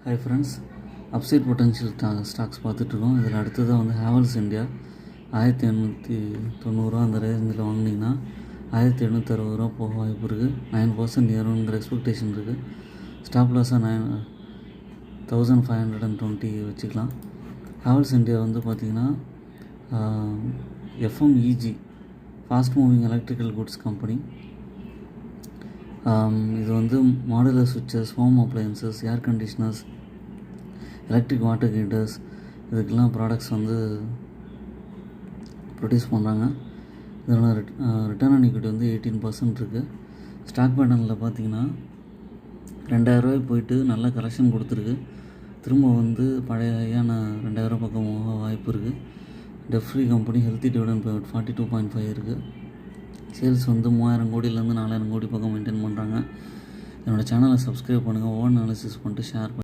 Hi friends, upside potential stocks பார்த்துட்ருக்கோம். இதில் அடுத்ததாக வந்து ஹேவல்ஸ் இந்தியா 1890 அந்த ரேஞ்சில் வாங்கினீங்கன்னா 1760 போக வாய்ப்பு இருக்குது. 9% ஏறுங்கிற எக்ஸ்பெக்டேஷன் இருக்குது. ஸ்டாப் லாஸாக 1520 வச்சுக்கலாம். ஹேவல்ஸ் இந்தியா வந்து பார்த்திங்கன்னா FMEG fast moving electrical goods company. இது வந்து மாடுலர் சுவிட்சஸ், ஹோம் அப்ளையன்சஸ், ஏர் கண்டிஷ்னர்ஸ், எலக்ட்ரிக் வாட்டர் ஹீட்டர்ஸ் இதுக்கெல்லாம் ப்ராடக்ட்ஸ் வந்து ப்ரொடியூஸ் பண்ணுறாங்க. இதோட ரிட்டர்ன் ஆன் ஈக்விட்டி வந்து 18% இருக்குது. ஸ்டாக் பேட்டர்னில் பார்த்தீங்கன்னா 2000 போயிட்டு நல்ல கரெக்ஷன் கொடுத்துருக்கு. திரும்ப வந்து பழையான 2000 பக்கம் போக வாய்ப்பு இருக்குது. டெஃப்ரி கம்பெனி ஹெல்த்தி டிவிடெண்ட் பேமெண்ட் 42.5 இருக்குது. சேல்ஸ் வந்து 3000 கோடியிலேருந்து 4000 கோடி பக்கம் மெயின்டைன் பண்ணுறாங்க. என்னோடய சேனலை சப்ஸ்கிரைப் பண்ணுங்கள். ஓன் அனாலிசிஸ் பண்ணிட்டு ஷேர்